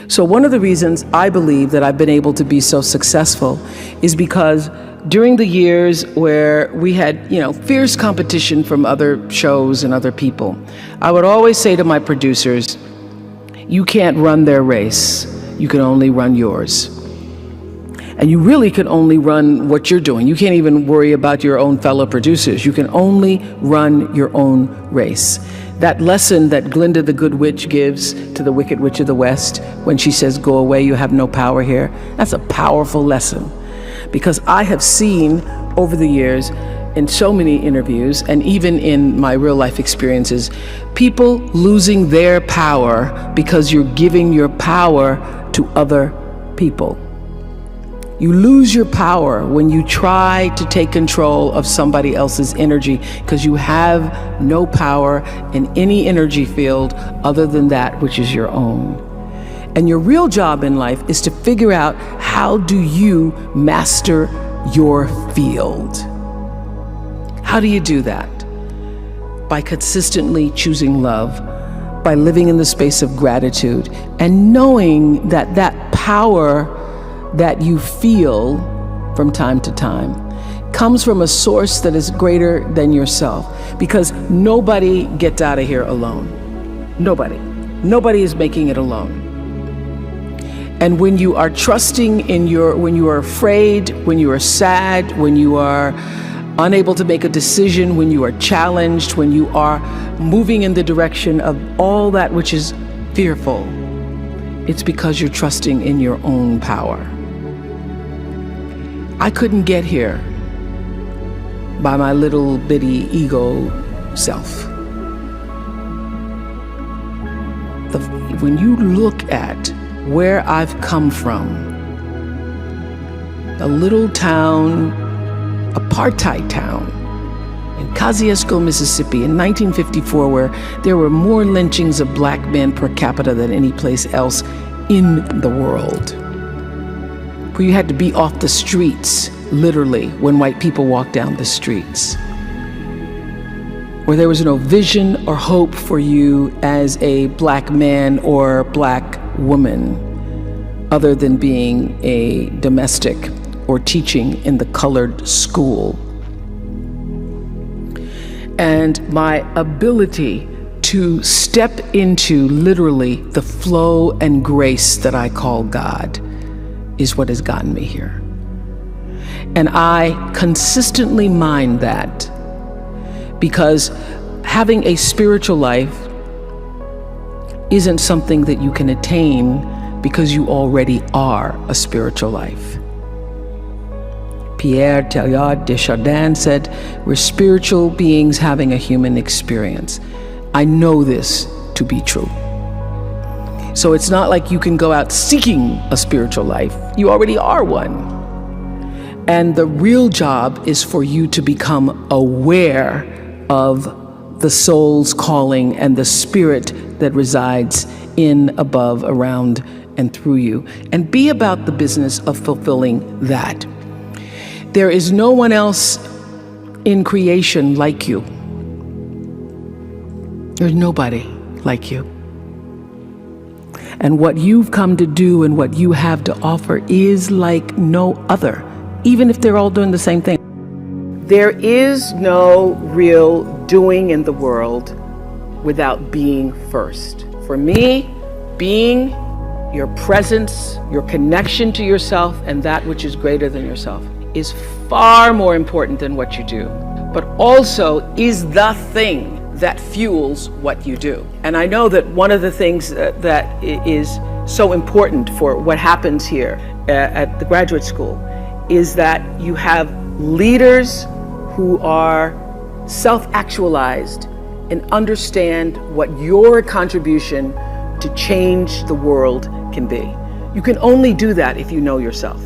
So one of the reasons I believe that I've been able to be so successful is because during the years where we had, fierce competition from other shows and other people, I would always say to my producers, you can't run their race, you can only run yours. And you really can only run what you're doing. You can't even worry about your own fellow producers. You can only run your own race. That lesson that Glinda the Good Witch gives to the Wicked Witch of the West when she says, go away, you have no power here, that's a powerful lesson. Because I have seen over the years in so many interviews and even in my real life experiences, people losing their power because you're giving your power to other people. You lose your power when you try to take control of somebody else's energy because you have no power in any energy field other than that which is your own. And your real job in life is to figure out, how do you master your field? How do you do that? By consistently choosing love, by living in the space of gratitude, and knowing that that power that you feel from time to time comes from a source that is greater than yourself, because nobody gets out of here alone. Nobody is making it alone. And when you are trusting when you are afraid, when you are sad, when you are unable to make a decision, when you are challenged, when you are moving in the direction of all that which is fearful, it's because you're trusting in your own power. I couldn't get here by my little bitty ego self. When you look at where I've come from, a little town, apartheid town in Kosciuszko, Mississippi in 1954, where there were more lynchings of black men per capita than any place else in the world, where you had to be off the streets, literally, when white people walked down the streets, where there was no vision or hope for you as a black man or black woman other than being a domestic or teaching in the colored school. And my ability to step into literally the flow and grace that I call God is what has gotten me here. And I consistently mind that, because having a spiritual life isn't something that you can attain because you already are a spiritual life. Pierre Teilhard de Chardin said, we're spiritual beings having a human experience. I know this to be true. So it's not like you can go out seeking a spiritual life. You already are one. And the real job is for you to become aware of the soul's calling and the spirit that resides in, above, around, and through you, and be about the business of fulfilling that. There is no one else in creation like you. There's nobody like you. And what you've come to do and what you have to offer is like no other, even if they're all doing the same thing. There is no real doing in the world without being first. For me, being, your presence, your connection to yourself and that which is greater than yourself is far more important than what you do, but also is the thing that fuels what you do. And I know that one of the things that is so important for what happens here at the graduate school is that you have leaders who are self-actualized and understand what your contribution to change the world can be. You can only do that if you know yourself.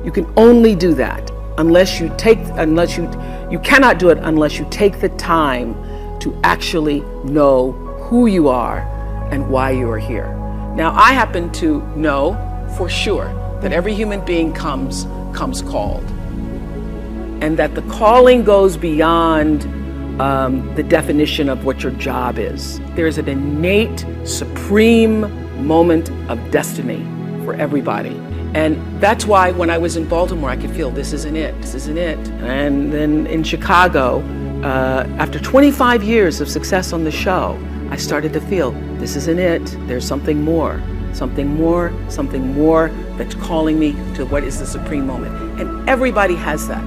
You can only do that you cannot do it unless you take the time to actually know who you are and why you are here. Now, I happen to know for sure that every human being comes called, and that the calling goes beyond the definition of what your job is. There is an innate, supreme moment of destiny for everybody. And that's why when I was in Baltimore, I could feel this isn't it, this isn't it. And then in Chicago, after 25 years of success on the show, I started to feel this isn't it, there's something more, something more, something more that's calling me to what is the supreme moment. And everybody has that.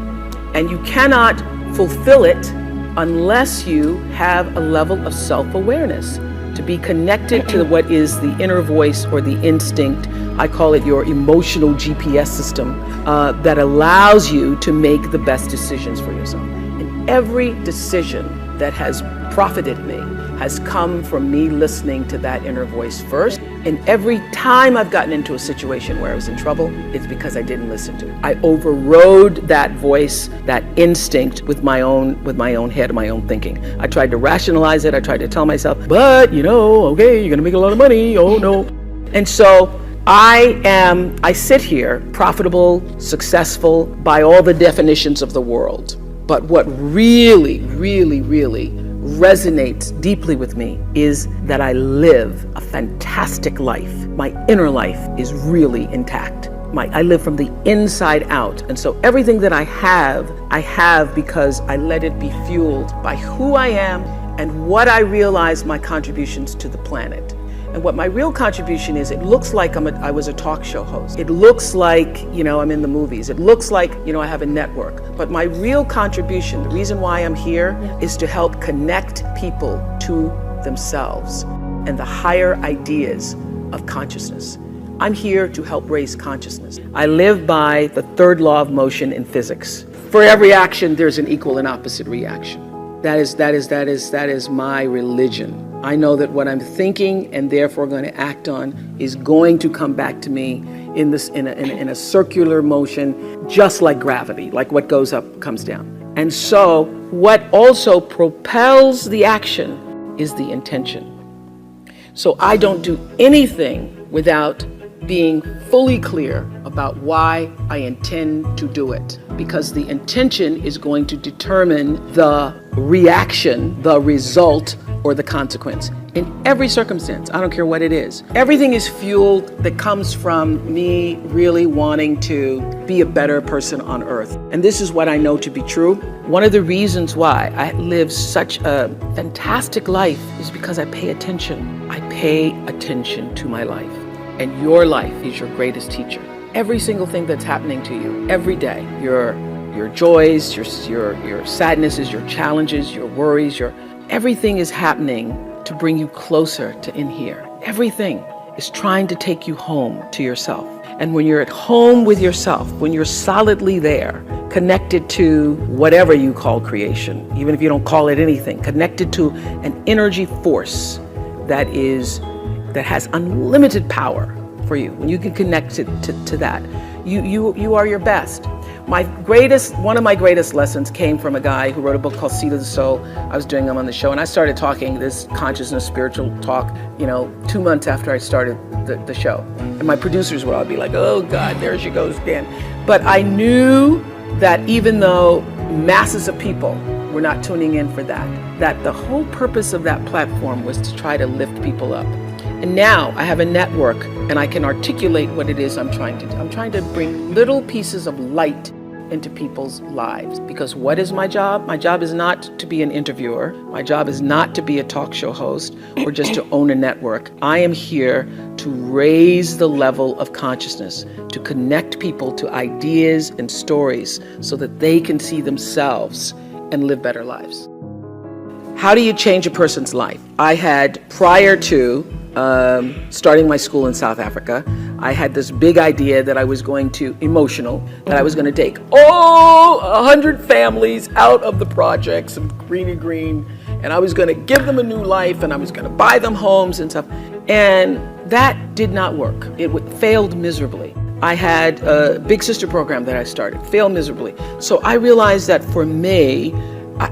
And you cannot fulfill it unless you have a level of self-awareness, to be connected to what is the inner voice or the instinct. I call it your emotional GPS system that allows you to make the best decisions for yourself. And every decision that has profited me has come from me listening to that inner voice first. And every time I've gotten into a situation where I was in trouble, it's because I didn't listen to it. I overrode that voice, that instinct with my own head, my own thinking. I tried to rationalize it. I tried to tell myself, but okay, you're gonna make a lot of money, oh no. And so I sit here profitable, successful by all the definitions of the world. But what really, really, really resonates deeply with me is that I live a fantastic life. My inner life is really intact. I live from the inside out. And so everything that I have because I let it be fueled by who I am and what I realize my contributions to the planet. And what my real contribution is, it looks like I was a talk show host. It looks like, I'm in the movies. It looks like, I have a network. But my real contribution, the reason why I'm here, is to help connect people to themselves and the higher ideas of consciousness. I'm here to help raise consciousness. I live by the third law of motion in physics. For every action, there's an equal and opposite reaction. That is my religion. I know that what I'm thinking and therefore going to act on is going to come back to me in a circular motion, just like gravity, like what goes up comes down. And so what also propels the action is the intention. So I don't do anything without being fully clear about why I intend to do it, because the intention is going to determine the reaction, the result, or the consequence in every circumstance. I don't care what it is. Everything is fueled that comes from me really wanting to be a better person on earth. And this is what I know to be true. One of the reasons why I live such a fantastic life is because I pay attention. I pay attention to my life. And your life is your greatest teacher. Every single thing that's happening to you every day, your joys, your sadnesses, your challenges, your worries, everything is happening to bring you closer to in here. Everything is trying to take you home to yourself. And when you're at home with yourself, when you're solidly there, connected to whatever you call creation, even if you don't call it anything, connected to an energy force that has unlimited power for you, when you can connect to that, you are your best. One of my greatest lessons came from a guy who wrote a book called Seed of the Soul. I was doing them on the show, and I started talking this consciousness, spiritual talk, 2 months after I started the show. And my producers would all be like, oh God, there she goes again. But I knew that even though masses of people were not tuning in for that the whole purpose of that platform was to try to lift people up. And now I have a network and I can articulate what it is I'm trying to do. I'm trying to bring little pieces of light into people's lives. Because what is my job? My job is not to be an interviewer. My job is not to be a talk show host or just to own a network. I am here to raise the level of consciousness, to connect people to ideas and stories so that they can see themselves and live better lives. How do you change a person's life? I had, prior to starting my school in South Africa, I had this big idea that I was going to, that I was going to take 100 families out of the projects of Green, and I was going to give them a new life, and I was going to buy them homes and stuff. And that did not work. It failed miserably. I had a Big Sister program that I started, failed miserably. So I realized that for me,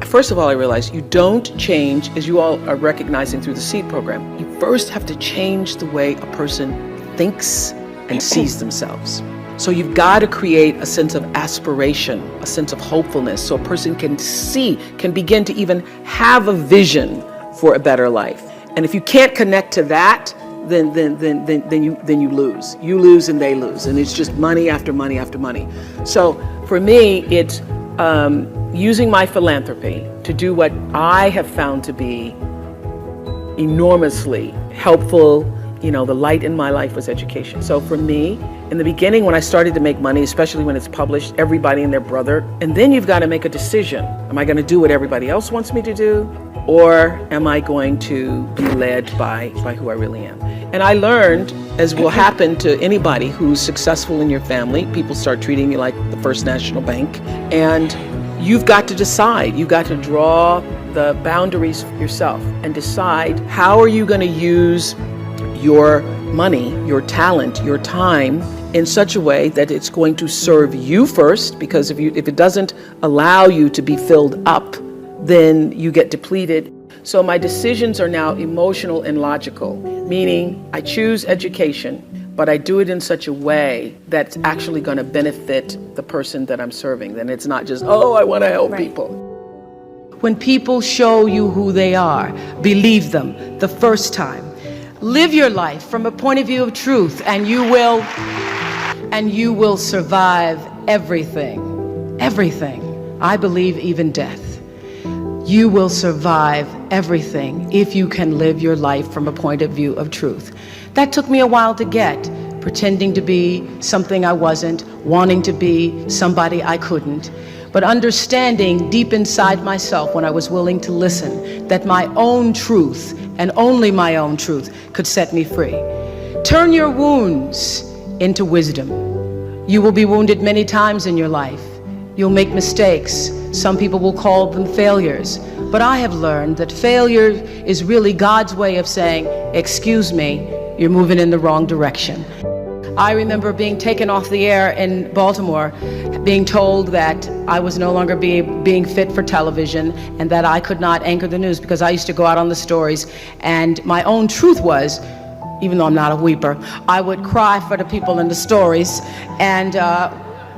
first of all, I realized you don't change, as you all are recognizing through the SEED program, you first have to change the way a person thinks and sees themselves. So you've got to create a sense of aspiration, a sense of hopefulness, so a person can begin to even have a vision for a better life. And if you can't connect to that, then you lose. You lose and they lose, and it's just money after money after money. So for me, it's using my philanthropy to do what I have found to be enormously helpful. You know, the light in my life was education. So for me, in the beginning, when I started to make money, especially when it's published, everybody and their brother, and then you've got to make a decision. Am I going to do what everybody else wants me to do? Or am I going to be led by who I really am? And I learned, as will happen to anybody who's successful in your family, people start treating you like the First National Bank, and you've got to decide. You've got to draw the boundaries yourself and decide how are you going to use your money, your talent, your time in such a way that it's going to serve you first, because if it doesn't allow you to be filled up, then you get depleted. So my decisions are now emotional and logical, meaning I choose education, but I do it in such a way that's actually going to benefit the person that I'm serving. Then it's not just, oh, I want to help people. When people show you who they are, believe them the first time. Live your life from a point of view of truth, and you will survive everything. Everything. I believe even death. You will survive everything if you can live your life from a point of view of truth. That took me a while to get, pretending to be something I wasn't, wanting to be somebody I couldn't, but understanding deep inside myself, when I was willing to listen, that my own truth, and only my own truth, could set me free. Turn your wounds into wisdom. You will be wounded many times in your life. You'll make mistakes. Some people will call them failures. But I have learned that failure is really God's way of saying, excuse me, you're moving in the wrong direction. I remember being taken off the air in Baltimore, being told that I was no longer being fit for television and that I could not anchor the news because I used to go out on the stories. And my own truth was, even though I'm not a weeper, I would cry for the people in the stories, and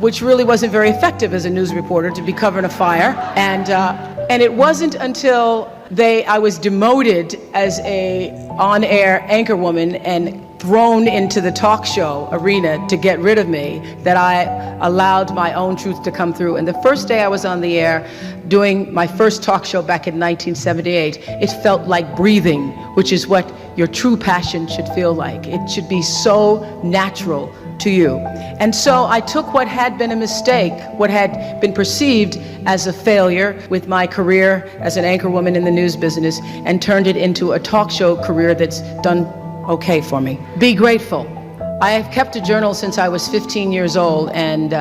which really wasn't very effective as a news reporter, to be covering a fire. And it wasn't until I was demoted as a on-air anchor woman and thrown into the talk show arena to get rid of me that I allowed my own truth to come through. And the first day I was on the air doing my first talk show back in 1978, it felt like breathing, which is what your true passion should feel like. It should be so natural to you. And so I took what had been a mistake, what had been perceived as a failure with my career as an anchor woman in the news business, and turned it into a talk show career that's done okay for me. Be grateful. I have kept a journal since I was 15 years old, and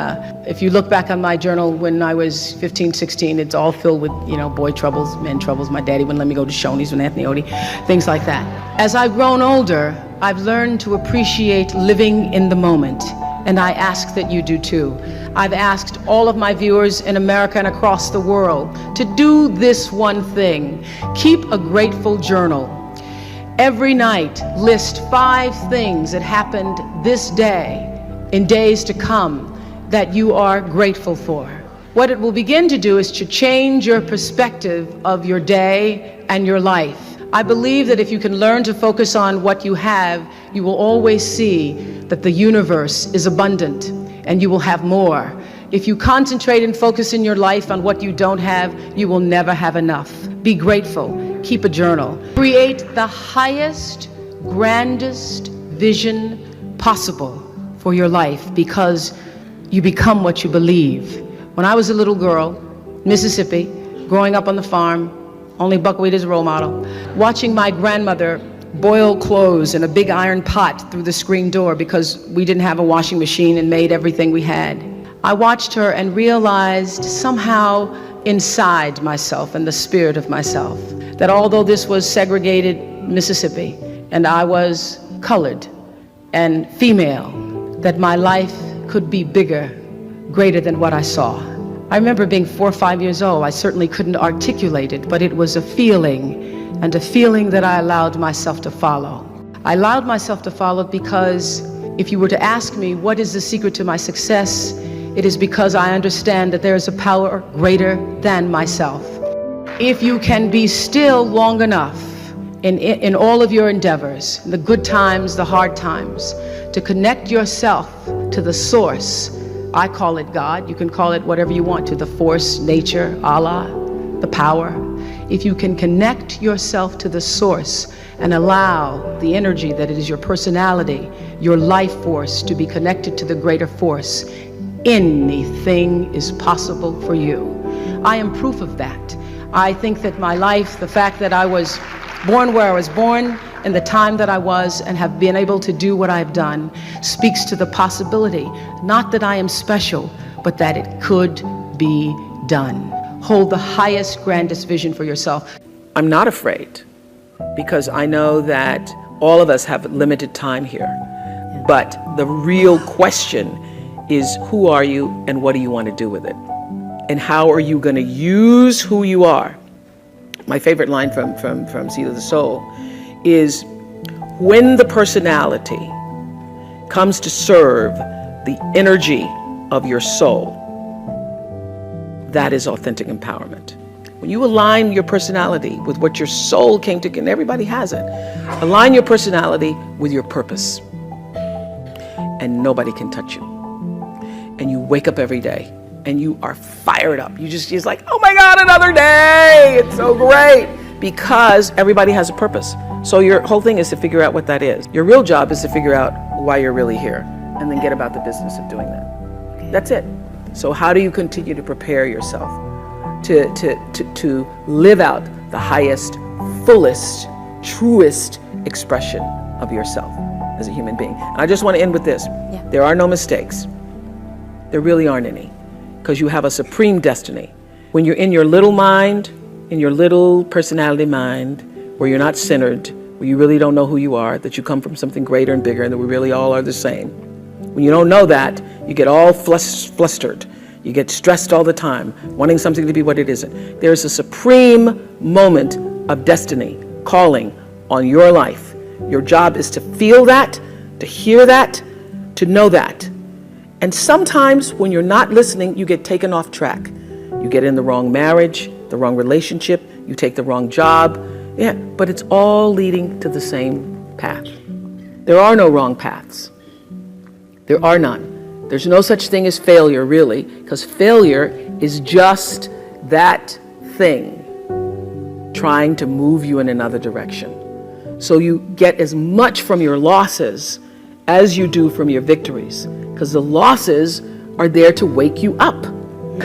if you look back on my journal when I was 15, 16, it's all filled with, boy troubles, men troubles. My daddy wouldn't let me go to Shoney's with Anthony Odie, things like that. As I've grown older, I've learned to appreciate living in the moment, and I ask that you do too. I've asked all of my viewers in America and across the world to do this one thing. Keep a grateful journal. Every night, list 5 things that happened this day, in days to come, that you are grateful for. What it will begin to do is to change your perspective of your day and your life. I believe that if you can learn to focus on what you have, you will always see that the universe is abundant and you will have more. If you concentrate and focus in your life on what you don't have, you will never have enough. Be grateful. Keep a journal. Create the highest, grandest vision possible for your life, because you become what you believe. When I was a little girl, Mississippi, growing up on the farm, only buckwheat as a role model, watching my grandmother boil clothes in a big iron pot through the screen door because we didn't have a washing machine and made everything we had. I watched her and realized somehow inside myself and the spirit of myself that although this was segregated Mississippi and I was colored and female, that my life could be bigger, greater than what I saw. I remember being 4 or 5 years old. I certainly couldn't articulate it, but it was a feeling, and a feeling that I allowed myself to follow. I allowed myself to follow because if you were to ask me what is the secret to my success, it is because I understand that there is a power greater than myself. If you can be still long enough in all of your endeavors, the good times, the hard times, to connect yourself to the source. I call it God. You can call it whatever you want, to the force, nature, Allah, the power. If you can connect yourself to the source and allow the energy that it is your personality, your life force, to be connected to the greater force, anything is possible for you. I am proof of that. I think that my life, the fact that I was born where I was born, in the time that I was, and have been able to do what I've done, speaks to the possibility, not that I am special, but that it could be done. Hold the highest, grandest vision for yourself. I'm not afraid, because I know that all of us have limited time here. But the real question is, who are you and what do you want to do with it? And how are you going to use who you are? My favorite line from Seed of the Soul is, when the personality comes to serve the energy of your soul, that is authentic empowerment. When you align your personality with what your soul came to, and everybody has it, align your personality with your purpose, and nobody can touch you. And you wake up every day and you are fired up. You're like, oh my God, another day. It's so great. Because everybody has a purpose. So your whole thing is to figure out what that is. Your real job is to figure out why you're really here, and then get about the business of doing that. That's it. So how do you continue to prepare yourself to live out the highest, fullest, truest expression of yourself as a human being? And I just want to end with this. Yeah. There are no mistakes. There really aren't any, because you have a supreme destiny. When you're in your little mind, in your little personality mind, where you're not centered, where you really don't know who you are, that you come from something greater and bigger, and that we really all are the same. When you don't know that, you get all flustered. You get stressed all the time, wanting something to be what it isn't. There's a supreme moment of destiny calling on your life. Your job is to feel that, to hear that, to know that. And sometimes when you're not listening, you get taken off track. You get in the wrong marriage, the wrong relationship, you take the wrong job. Yeah, but it's all leading to the same path. There are no wrong paths. There are none. There's no such thing as failure, really, because failure is just that thing trying to move you in another direction. So you get as much from your losses as you do from your victories, because the losses are there to wake you up.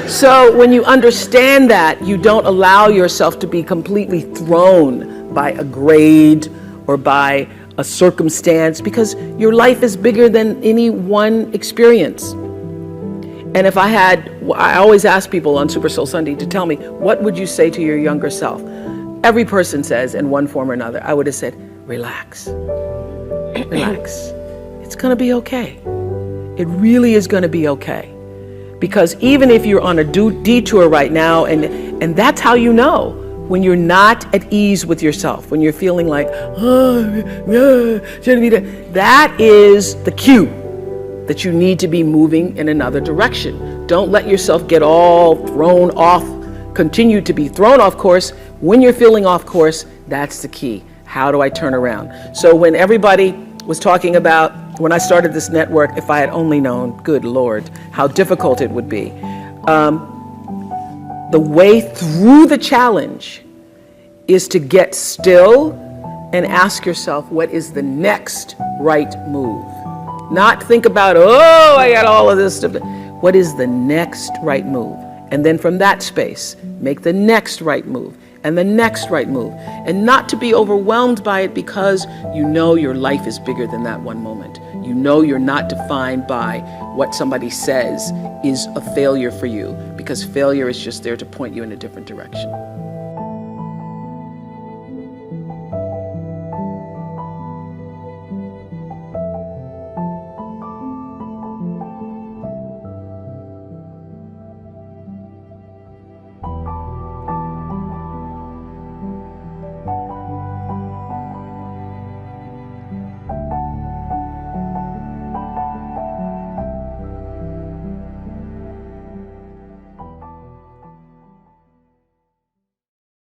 So when you understand that, you don't allow yourself to be completely thrown by a grade or by a circumstance, because your life is bigger than any one experience. And if I always ask people on Super Soul Sunday to tell me, what would you say to your younger self? Every person says in one form or another, I would have said, relax, relax. It's gonna be okay. It really is gonna be okay. Because even if you're on a detour right now, and that's how you know, when you're not at ease with yourself, when you're feeling like, shouldn't be that is the cue that you need to be moving in another direction. Don't let yourself get all thrown off, continue to be thrown off course. When you're feeling off course, that's the key. How do I turn around? So when everybody was talking about, when I started this network, if I had only known, good Lord, how difficult it would be. The way through the challenge is to get still and ask yourself, what is the next right move? Not think about, oh, I got all of this stuff. What is the next right move? And then from that space, make the next right move and the next right move. And not to be overwhelmed by it, because you know your life is bigger than that one moment. You know you're not defined by what somebody says is a failure for you, because failure is just there to point you in a different direction.